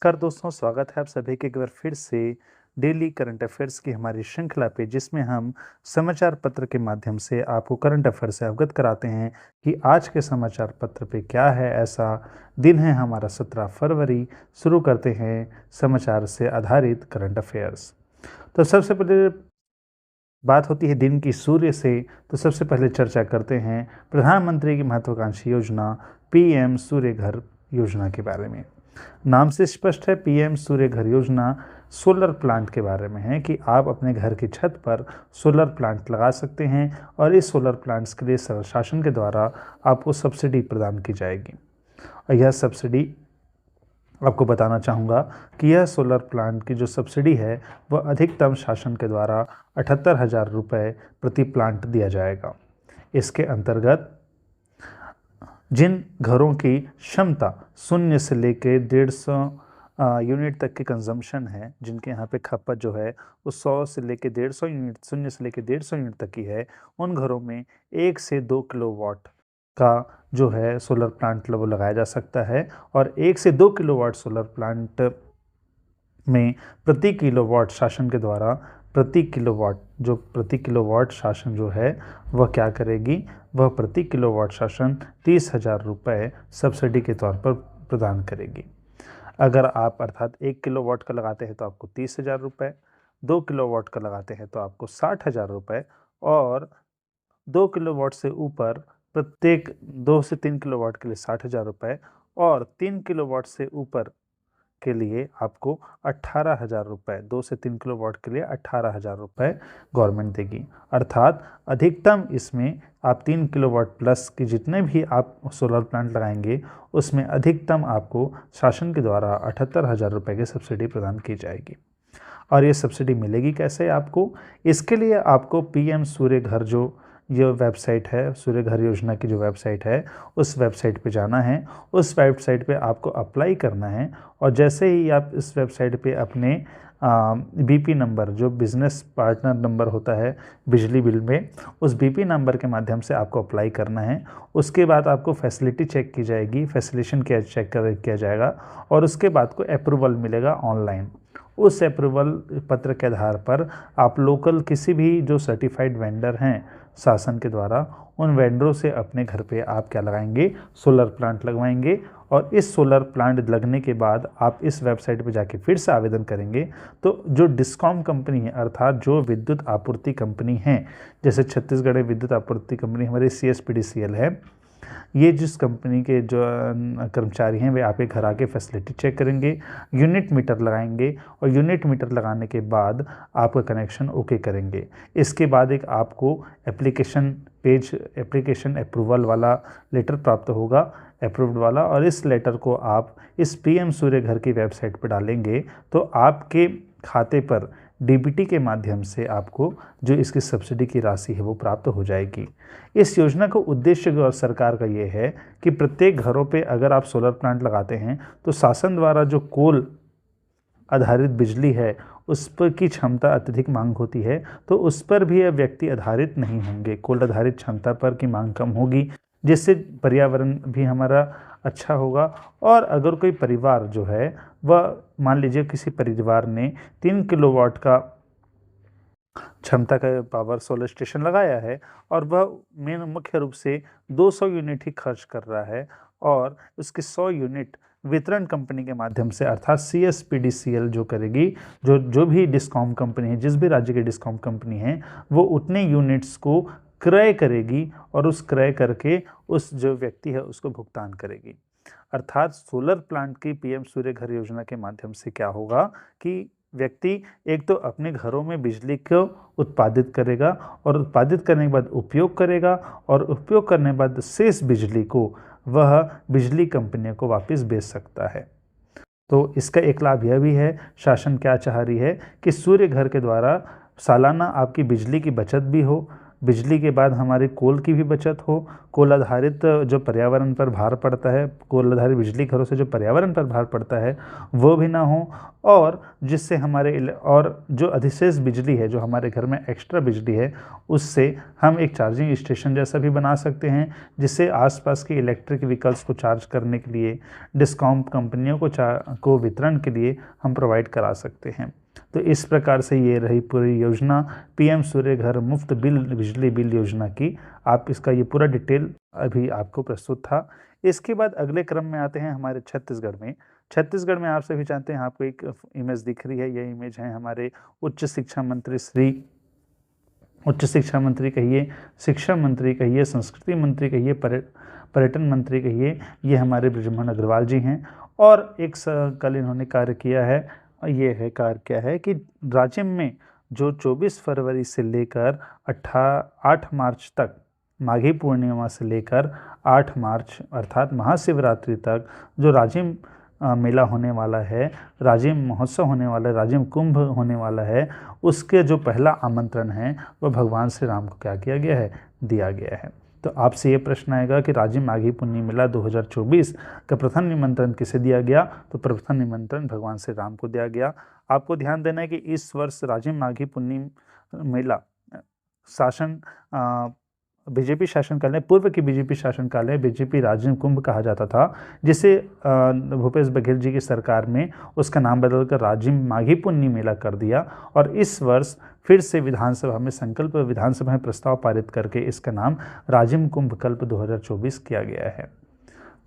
नमस्कार दोस्तों, स्वागत है आप सभी के एक बार फिर से डेली करंट अफेयर्स की हमारी श्रृंखला पे, जिसमें हम समाचार पत्र के माध्यम से आपको करंट अफेयर से अवगत कराते हैं कि आज के समाचार पत्र पे क्या है। ऐसा दिन है हमारा 17 फरवरी। शुरू करते हैं समाचार से आधारित करंट अफेयर्स। तो सबसे पहले बात होती है दिन की सूर्य से। तो सबसे पहले चर्चा करते हैं प्रधानमंत्री की महत्वाकांक्षी योजना पीएम सूर्य घर योजना के बारे में। नाम से स्पष्ट है, पीएम सूर्य घर योजना सोलर प्लांट के बारे में है कि आप अपने घर की छत पर सोलर प्लांट लगा सकते हैं और इस सोलर प्लांट्स के लिए शासन के द्वारा आपको सब्सिडी प्रदान की जाएगी। और यह सब्सिडी आपको बताना चाहूँगा कि यह सोलर प्लांट की जो सब्सिडी है वह अधिकतम शासन के द्वारा 78,000 रुपये प्रति प्लांट दिया जाएगा। इसके अंतर्गत जिन घरों की क्षमता 0 से लेकर 150 यूनिट तक की कंजम्पशन है, जिनके यहाँ पे खपत जो है वो 100 से लेकर 150 यूनिट 0 से लेकर 150 यूनिट तक की है, उन घरों में 1 से 2 किलोवाट का जो है सोलर प्लांट वो लगाया जा सकता है। और 1 से 2 किलोवाट सोलर प्लांट में प्रति किलोवाट शासन के द्वारा प्रति किलोवाट शासन जो है वह क्या करेगी, वह प्रति किलोवाट शासन 30,000 रुपये सब्सिडी के तौर पर प्रदान करेगी। अगर आप अर्थात 1 किलोवाट का लगाते हैं तो आपको 30,000 रुपये, 2 किलोवाट का लगाते हैं तो आपको 60,000 रुपये, और 2 किलोवाट से ऊपर प्रत्येक 2 से 3 किलोवाट के लिए 60,000 रुपये, और 3 किलोवाट से ऊपर के लिए आपको 18,000 रुपये, 2 से 3 किलोवाट के लिए 18,000 रुपये गवर्नमेंट देगी। अर्थात अधिकतम इसमें आप 3 किलोवाट प्लस की जितने भी आप सोलर प्लांट लगाएंगे उसमें अधिकतम आपको शासन के द्वारा 78,000 रुपये की सब्सिडी प्रदान की जाएगी। और ये सब्सिडी मिलेगी कैसे आपको? इसके लिए आपको पीएम सूर्य घर जो ये वेबसाइट है, सूर्य घर योजना की जो वेबसाइट है, उस वेबसाइट पे जाना है। उस वेबसाइट पे आपको अप्लाई करना है, और जैसे ही आप इस वेबसाइट पे अपने बीपी नंबर, जो बिज़नेस पार्टनर नंबर होता है बिजली बिल में, उस बीपी नंबर के माध्यम से आपको अप्लाई करना है। उसके बाद आपको फैसिलिटी चेक की जाएगी, फैसिलिटेशन किया जाएगा, और उसके बाद को अप्रूवल मिलेगा ऑनलाइन। उस अप्रूवल पत्र के आधार पर आप लोकल किसी भी जो सर्टिफाइड वेंडर हैं शासन के द्वारा, उन वेंडरों से अपने घर पे आप क्या लगाएंगे, सोलर प्लांट लगवाएंगे। और इस सोलर प्लांट लगने के बाद आप इस वेबसाइट पे जाके फिर से आवेदन करेंगे तो जो डिस्कॉम कंपनी है, अर्थात जो विद्युत आपूर्ति कंपनी है, जैसे छत्तीसगढ़ विद्युत आपूर्ति कंपनी हमारी CSPDCL है, ये जिस कंपनी के जो कर्मचारी हैं वे आपके घर आके फैसिलिटी चेक करेंगे, यूनिट मीटर लगाएंगे, और यूनिट मीटर लगाने के बाद आपका कनेक्शन ओके करेंगे। इसके बाद एक आपको एप्लीकेशन अप्रूवल वाला लेटर प्राप्त होगा, अप्रूव्ड वाला, और इस लेटर को आप इस पीएम सूर्य घर की वेबसाइट पर डालेंगे तो आपके खाते पर डीबीटी के माध्यम से आपको जो इसकी सब्सिडी की राशि है वो प्राप्त हो जाएगी। इस योजना का उद्देश्य और सरकार का ये है कि प्रत्येक घरों पे अगर आप सोलर प्लांट लगाते हैं तो शासन द्वारा जो कोल आधारित बिजली है उस पर की क्षमता अत्यधिक मांग होती है, तो उस पर भी अब व्यक्ति आधारित नहीं होंगे, कोल आधारित क्षमता पर की मांग कम होगी, जिससे पर्यावरण भी हमारा अच्छा होगा। और अगर कोई परिवार जो है वह, मान लीजिए किसी परिवार ने 3 किलोवाट का क्षमता का पावर सोलर स्टेशन लगाया है और वह मुख्य रूप से 200 यूनिट ही खर्च कर रहा है, और उसके 100 यूनिट वितरण कंपनी के माध्यम से अर्थात CSPDCL जो करेगी, जो भी डिस्कॉम कंपनी है, जिस भी राज्य की डिस्कॉम कंपनी है, वो उतने यूनिट्स को क्रय करेगी और उस क्रय करके उस जो व्यक्ति है उसको भुगतान करेगी। अर्थात सोलर प्लांट की पीएम सूर्य घर योजना के माध्यम से क्या होगा कि व्यक्ति एक तो अपने घरों में बिजली को उत्पादित करेगा, और उत्पादित करने के बाद उपयोग करेगा, और उपयोग करने के बाद शेष बिजली को वह बिजली कंपनियों को वापस बेच सकता है। तो इसका एक लाभ यह भी है, शासन क्या चाह रही है कि सूर्य घर के द्वारा सालाना आपकी बिजली की बचत भी हो, बिजली के बाद हमारी कोल की भी बचत हो, कोल आधारित जो पर्यावरण पर भार पड़ता है, कोल आधारित बिजली घरों से जो पर्यावरण पर भार पड़ता है वो भी ना हो, और जिससे और जो अधिशेष बिजली है, जो हमारे घर में एक्स्ट्रा बिजली है, उससे हम एक चार्जिंग स्टेशन जैसा भी बना सकते हैं, जिससे आसपास के इलेक्ट्रिक व्हीकल्स को चार्ज करने के लिए डिस्कॉम कंपनियों को वितरण के लिए हम प्रोवाइड करा सकते हैं। तो इस प्रकार से ये रही पूरी योजना पीएम सूर्य घर मुफ्त बिजली बिल योजना की। आप इसका ये पूरा डिटेल अभी आपको प्रस्तुत था। इसके बाद अगले क्रम में आते हैं हमारे छत्तीसगढ़ में। छत्तीसगढ़ में आप सभी जानते हैं, आपको एक इमेज दिख रही है, ये इमेज है हमारे उच्च शिक्षा कहिए, शिक्षा मंत्री कहिए, संस्कृति मंत्री कहिए, पर्यटन मंत्री कहिए, ये हमारे बृजमोहन अग्रवाल जी हैं। और एक कल इन्होंने कार्य किया है, ये है कार्य क्या है कि राज्य में जो 24 फरवरी से लेकर 8 मार्च तक, माघी पूर्णिमा से लेकर 8 मार्च अर्थात महाशिवरात्रि तक जो राजिम मेला होने वाला है, राजिम महोत्सव होने वाला है, राजिम कुंभ होने वाला है, उसके जो पहला आमंत्रण है वह भगवान श्री राम को क्या किया गया है, दिया गया है। तो आपसे ये प्रश्न आएगा कि राजिम माघी पुन्नी मेला 2024 का प्रथम निमंत्रण किसे दिया गया? तो प्रथम निमंत्रण भगवान श्री राम को दिया गया। आपको ध्यान देना है कि इस वर्ष राजिम माघी पुन्नी मेला शासन बीजेपी शासनकाल में, पूर्व की बीजेपी शासनकाल में बीजेपी राजिम कुंभ कहा जाता था, जिसे भूपेश बघेल जी की सरकार में उसका नाम बदलकर राजिम माघी पुन्नी मेला कर दिया। और इस वर्ष फिर से विधानसभा में प्रस्ताव पारित करके इसका नाम राजिम कुंभ कल्प 2024 किया गया है।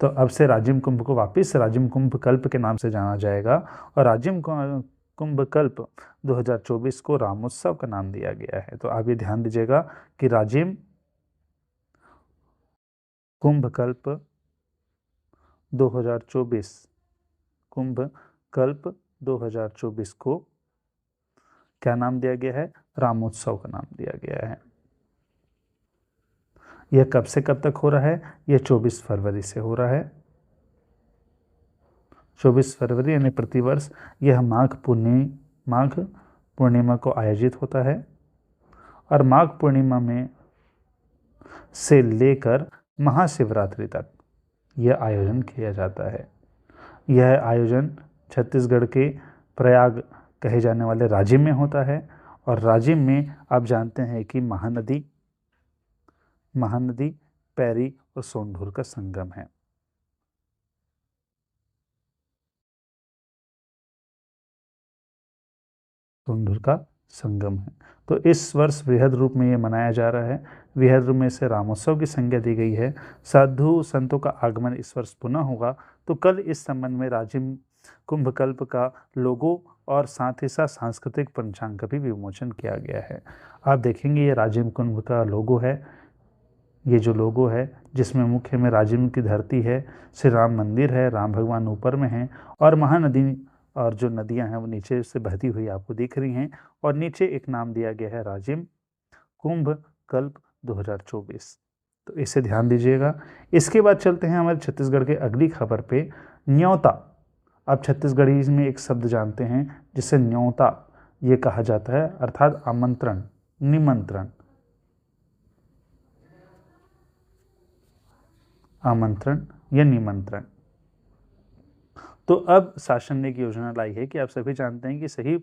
तो अब से राजिम कुंभ को वापिस राजिम कुंभ कल्प के नाम से जाना जाएगा, और राजिम कुंभ कल्प 2024 को रामोत्सव का नाम दिया गया है। तो आप ये ध्यान दीजिएगा कि राजिम कुंभ कल्प 2024 को क्या नाम दिया गया है? रामोत्सव का नाम दिया गया है। यह कब से कब तक हो रहा है? यह 24 फरवरी से हो रहा है। 24 फरवरी यानी प्रतिवर्ष यह माघ पूर्णिमा को आयोजित होता है, और माघ पूर्णिमा में से लेकर महाशिवरात्रि तक यह आयोजन किया जाता है। यह आयोजन छत्तीसगढ़ के प्रयाग कहे जाने वाले राजिम में होता है, और राजिम में आप जानते हैं कि महानदी पैरी और सोंढूर का संगम है। सोंढूर का संगम है। तो इस वर्ष वृहद रूप में ये मनाया जा रहा है। वृहद रूप में इसे रामोत्सव की संज्ञा दी गई है। साधु संतों का आगमन इस वर्ष पुनः होगा। तो कल इस संबंध में राजिम कुंभ कल्प का लोगो और साथ ही साथ सांस्कृतिक पंचांग का भी विमोचन किया गया है। आप देखेंगे ये राजिम कुंभ का लोगो है, ये जो लोगो है जिसमें मुख्य में राजिम की धरती है, श्री राम मंदिर है, राम भगवान ऊपर में हैं, और महानदी और जो नदियां हैं वो नीचे से बहती हुई आपको दिख रही हैं, और नीचे एक नाम दिया गया है राजिम कुंभ कल्प 2024। तो इसे ध्यान दीजिएगा। इसके बाद चलते हैं हमारे छत्तीसगढ़ के अगली खबर पे, न्योता। आप छत्तीसगढ़ी में एक शब्द जानते हैं जिसे न्योता ये कहा जाता है, अर्थात आमंत्रण, निमंत्रण, आमंत्रण या निमंत्रण। तो अब शासन ने एक योजना लाई है कि आप सभी जानते हैं कि सही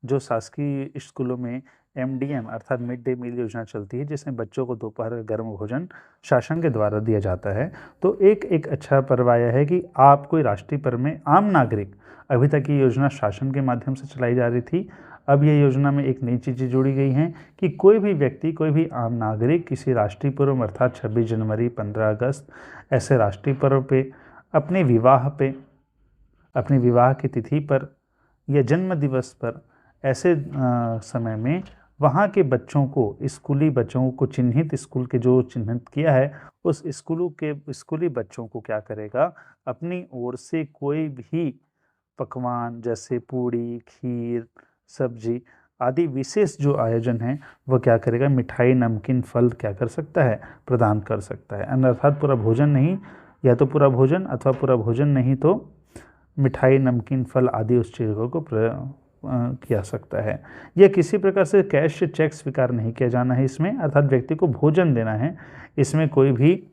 जो शासकीय स्कूलों में MDM अर्थात मिड डे मील योजना चलती है, जिसमें बच्चों को दोपहर का गर्म भोजन शासन के द्वारा दिया जाता है। तो एक अच्छा पर्व आया है कि आप कोई राष्ट्रीय पर्व में आम नागरिक, अभी तक ये योजना शासन के माध्यम से चलाई जा रही थी, अब ये योजना में एक नई चीज़ें जोड़ी गई हैं कि कोई भी व्यक्ति, कोई भी आम नागरिक किसी राष्ट्रीय पर्व अर्थात 26 जनवरी, 15 अगस्त ऐसे राष्ट्रीय पर्व पे, अपने विवाह की तिथि पर या जन्म दिवस पर, ऐसे समय में वहाँ के बच्चों को, स्कूली बच्चों को, चिन्हित स्कूल के जो चिन्हित किया है उस स्कूली बच्चों को क्या करेगा, अपनी ओर से कोई भी पकवान जैसे पूड़ी, खीर, सब्जी आदि विशेष जो आयोजन है वह क्या करेगा, मिठाई, नमकीन, फल क्या कर सकता है, प्रदान कर सकता है। अर्थात पूरा भोजन नहीं, या तो पूरा भोजन अथवा पूरा भोजन नहीं तो मिठाई, नमकीन, फल आदि उस चीज़ों को किया सकता है। यह किसी प्रकार से कैश चेक स्वीकार नहीं किया जाना है इसमें, अर्थात व्यक्ति को भोजन देना है। इसमें कोई भी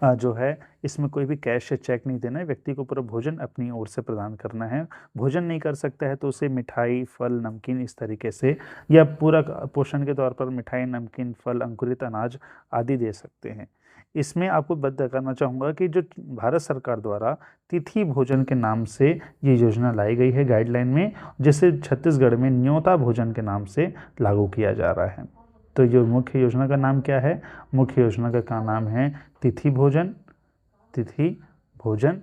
जो है इसमें कोई भी कैश या चेक नहीं देना है, व्यक्ति को पूरा भोजन अपनी ओर से प्रदान करना है। भोजन नहीं कर सकता है तो उसे मिठाई, फल, नमकीन इस तरीके से, या पूरा पोषण के तौर पर मिठाई, नमकीन, फल, अंकुरित अनाज आदि दे सकते हैं। इसमें आपको बता करना चाहूँगा कि जो भारत सरकार द्वारा तिथि भोजन के नाम से ये योजना लाई गई है गाइडलाइन में, जिसे छत्तीसगढ़ में न्योता भोजन के नाम से लागू किया जा रहा है। तो ये मुख्य योजना का नाम क्या है? मुख्य योजना का नाम है तिथि भोजन, तिथि भोजन,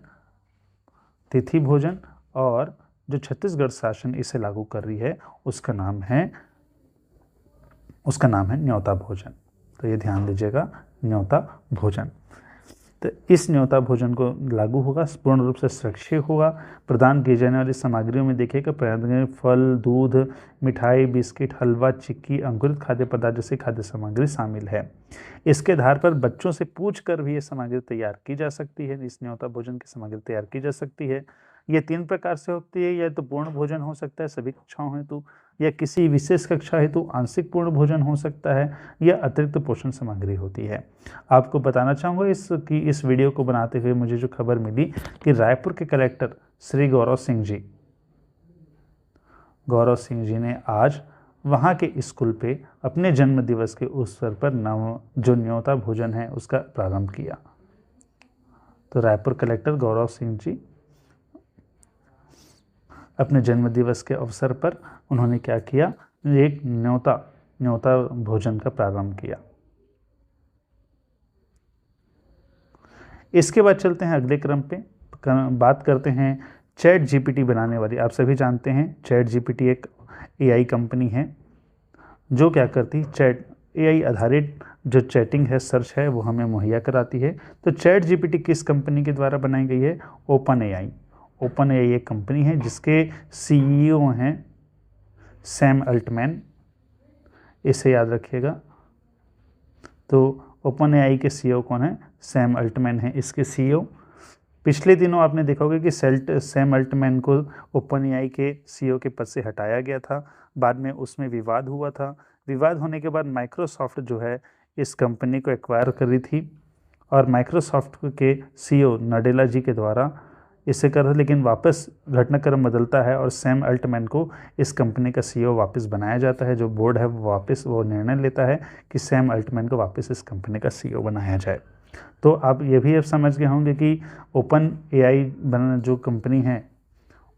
तिथि भोजन। और जो छत्तीसगढ़ शासन इसे लागू कर रही है उसका नाम है न्योता भोजन। तो ये ध्यान दीजिएगा, न्योता भोजन। तो इस न्योता भोजन को लागू होगा, पूर्ण रूप से सुरक्षित होगा। प्रदान की जाने वाली सामग्रियों में देखिएगा फल, दूध, मिठाई, बिस्किट, हलवा, चिक्की, अंकुरित खाद्य पदार्थ जैसी खाद्य सामग्री शामिल है। इसके आधार पर बच्चों से पूछ कर भी ये सामग्री तैयार की जा सकती है। इस न्योता भोजन की सामग्री तैयार की जा सकती है। ये 3 प्रकार से होती है, या तो पूर्ण भोजन हो सकता है सभी कक्षाओं हेतु, या किसी विशेष कक्षा हेतु आंशिक पूर्ण भोजन हो सकता है, या अतिरिक्त पोषण सामग्री होती है। आपको बताना चाहूँगा इस वीडियो को बनाते हुए मुझे जो खबर मिली कि रायपुर के कलेक्टर श्री गौरव सिंह जी ने आज वहाँ के स्कूल पे अपने जन्म दिवस के अवसर पर जो न्योता भोजन है उसका प्रारंभ किया। तो रायपुर कलेक्टर गौरव सिंह जी अपने जन्म दिवस के अवसर पर उन्होंने क्या किया, एक न्योता भोजन का प्रारंभ किया। इसके बाद चलते हैं अगले क्रम पे, बात करते हैं चैट जीपीटी बनाने वाली। आप सभी जानते हैं चैट जीपीटी एक एआई कंपनी है जो क्या करती है, एआई आधारित जो चैटिंग है, सर्च है, वो हमें मुहैया कराती है। तो चैट जीपीटी किस कंपनी के द्वारा बनाई गई है? ओपन एआई एक कंपनी है जिसके सीईओ हैं सैम अल्टमैन, इसे याद रखिएगा। तो ओपन एआई के सीईओ कौन है? सैम अल्टमैन है इसके सीईओ। पिछले दिनों आपने देखा होगा कि सैम अल्टमैन को ओपन एआई के सीईओ के पद से हटाया गया था। बाद में उसमें विवाद हुआ था। विवाद होने के बाद माइक्रोसॉफ्ट जो है इस कंपनी को एक्वायर कर रही थी, और माइक्रोसॉफ्ट के सीईओ नडेला जी के द्वारा इसे कर, लेकिन वापस घटनाक्रम बदलता है और सैम अल्टमैन को इस कंपनी का सीईओ वापस बनाया जाता है। जो बोर्ड है वो निर्णय लेता है कि सैम अल्टमैन को वापस इस कंपनी का सीईओ बनाया जाए। तो आप ये भी समझ गए होंगे कि ओपन एआई जो कंपनी है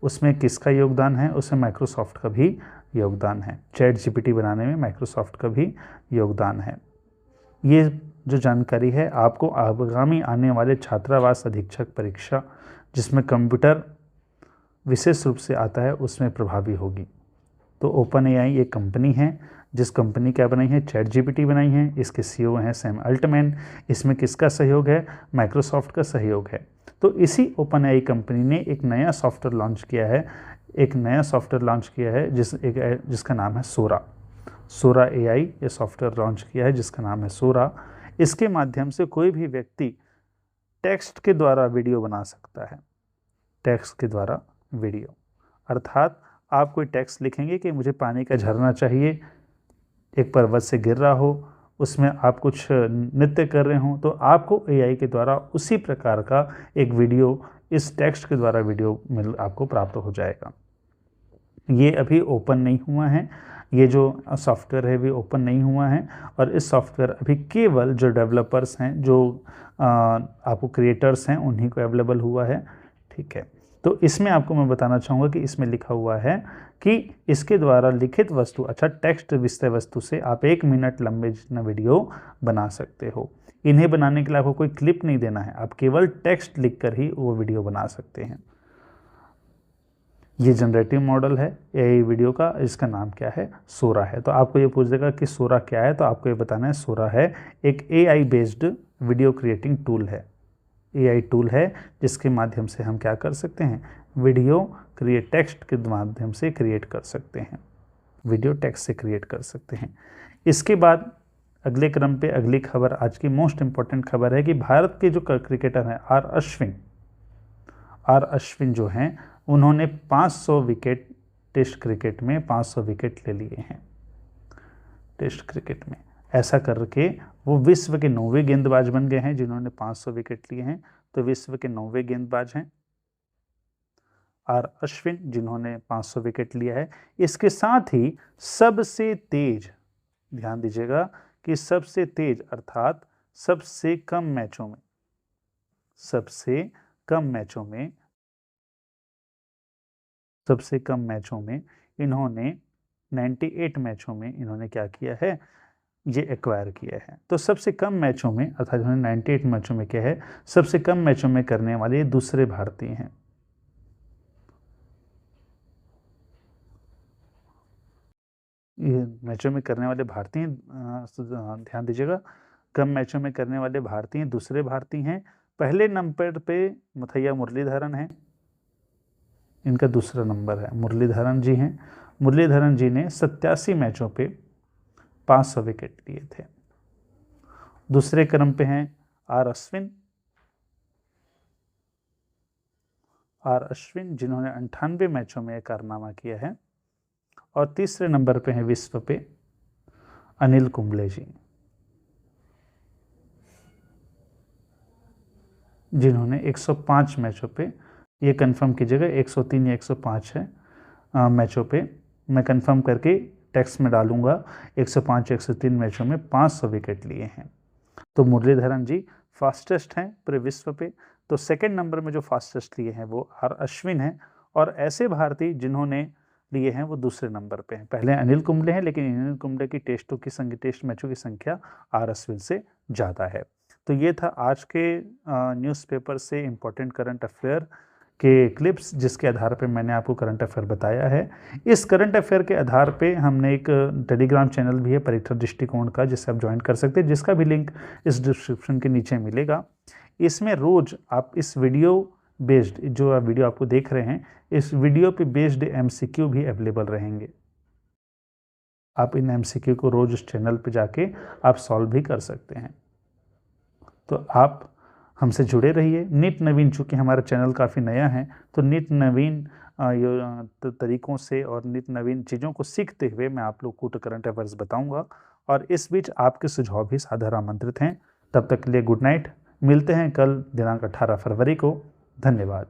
उसमें किसका योगदान है? उसमें माइक्रोसॉफ्ट का भी योगदान है। चैट जीपीटी बनाने में माइक्रोसॉफ्ट का भी योगदान है। ये जो जानकारी है आपको आगामी आने वाले छात्रावास अधीक्षक परीक्षा, जिसमें कंप्यूटर विशेष रूप से आता है, उसमें प्रभावी होगी। तो ओपन एआई एक कंपनी है जिस कंपनी क्या बनाई है? चैट जीपीटी बनाई है। इसके सीईओ हैं सैम अल्टमैन। इसमें किसका सहयोग है? माइक्रोसॉफ्ट का सहयोग है। तो इसी ओपन एआई कंपनी ने एक नया सॉफ्टवेयर लॉन्च किया है जिसका नाम है सोरा एआई। ये सॉफ्टवेयर लॉन्च किया है जिसका नाम है सोरा। इसके माध्यम से कोई भी व्यक्ति टेक्स्ट के द्वारा वीडियो बना सकता है। टेक्स्ट के द्वारा वीडियो, अर्थात आप कोई टेक्स्ट लिखेंगे कि मुझे पानी का झरना चाहिए, एक पर्वत से गिर रहा हो, उसमें आप कुछ नृत्य कर रहे हो, तो आपको एआई के द्वारा उसी प्रकार का एक वीडियो इस टेक्स्ट के द्वारा वीडियो आपको प्राप्त हो जाएगा। ये अभी ओपन नहीं हुआ है, ये जो सॉफ्टवेयर है भी ओपन नहीं हुआ है, और इस सॉफ्टवेयर अभी केवल जो डेवलपर्स हैं, जो आपको क्रिएटर्स हैं, उन्हीं को अवेलेबल हुआ है। ठीक है, तो इसमें आपको मैं बताना चाहूँगा कि इसमें लिखा हुआ है कि इसके द्वारा लिखित वस्तु, टेक्स्ट विषय वस्तु से आप 1 मिनट लंबे जितना वीडियो बना सकते हो। इन्हें बनाने के लिए आपको कोई क्लिप नहीं देना है, आप केवल टेक्स्ट लिखकर ही वो वीडियो बना सकते हैं। ये जनरेटिव मॉडल है एआई वीडियो का, इसका नाम क्या है? सोरा है। तो आपको ये पूछ देगा कि सोरा क्या है, तो आपको ये बताना है सोरा है एक AI based video creating tool है। एआई टूल है जिसके माध्यम से हम क्या कर सकते हैं? वीडियो टेक्स्ट के माध्यम से क्रिएट कर सकते हैं, वीडियो टेक्स्ट से क्रिएट कर सकते हैं। इसके बाद अगले क्रम पे अगली खबर, आज की मोस्ट इम्पॉर्टेंट खबर है कि भारत के जो क्रिकेटर हैं आर अश्विन जो हैं, उन्होंने 500 विकेट टेस्ट क्रिकेट में 500 विकेट ले लिए हैं। टेस्ट क्रिकेट में ऐसा करके वो विश्व के 9वें गेंदबाज बन गए हैं जिन्होंने 500 विकेट लिए हैं। तो विश्व के 9वें गेंदबाज हैं आर अश्विन, जिन्होंने 500 विकेट लिया है। इसके साथ ही सबसे तेज, ध्यान दीजिएगा कि सबसे तेज अर्थात सबसे कम मैचों में, सबसे कम मैचों में इन्होंने 98 मैचों में इन्होंने क्या किया है, ये एक्वायर किया है। तो सबसे कम मैचों में अर्थात इन्होंने 98 मैचों में क्या है, सबसे कम मैचों में करने वाले दूसरे भारतीय हैं। ये मैचों में करने वाले भारतीय, ध्यान दीजिएगा, कम मैचों में करने वाले भारतीय दूसरे भारतीय हैं। पहले नंबर पे मुथैया मुरलीधरन है, इनका दूसरा नंबर है, मुरलीधरन जी हैं। मुरलीधरन जी ने 87 मैचों पे 500 विकेट लिए थे। दूसरे क्रम पे हैं आर अश्विन, जिन्होंने 98 मैचों में कारनामा किया है। और तीसरे नंबर पे हैं विश्व पे अनिल कुंबले जी, जिन्होंने 105 मैचों पे, ये कंफर्म कीजिएगा 103 या 105 है मैचों पे, मैं कंफर्म करके टेक्स्ट में डालूंगा, 105 103 मैचों में 500 विकेट लिए हैं। तो मुरलीधरन जी फास्टेस्ट हैं पूरे विश्व पे। तो सेकंड नंबर में जो फास्टेस्ट लिए हैं वो आर अश्विन हैं, और ऐसे भारतीय जिन्होंने लिए हैं वो दूसरे नंबर पे हैं। पहले अनिल कुंबले हैं, लेकिन अनिल कुंबले की टेस्ट मैचों की संख्या आर अश्विन से ज़्यादा है। तो ये था आज के न्यूज़पेपर से इम्पोर्टेंट करंट अफेयर के क्लिप्स, जिसके आधार पे मैंने आपको करंट अफेयर बताया है। इस करंट अफेयर के आधार पे हमने एक टेलीग्राम चैनल भी है परीक्षा दृष्टिकोण का, जिसे आप ज्वाइन कर सकते हैं, जिसका भी लिंक इस डिस्क्रिप्शन के नीचे मिलेगा। इसमें रोज आप इस वीडियो बेस्ड, जो वीडियो आपको देख रहे हैं, इस वीडियो पे बेस्ड MCQ भी अवेलेबल रहेंगे। आप इन MCQ को रोज उस चैनल पे जाके आप सॉल्व भी कर सकते हैं। तो आप हमसे जुड़े रहिए। नित नवीन, चूँकि हमारा चैनल काफ़ी नया है, तो नित नवीन तरीक़ों से और नित नवीन चीज़ों को सीखते हुए मैं आप लोग को करंट अफेयर्स बताऊंगा। और इस बीच आपके सुझाव भी सादर आमंत्रित हैं। तब तक के लिए गुड नाइट। मिलते हैं कल दिनांक 18 फरवरी को। धन्यवाद।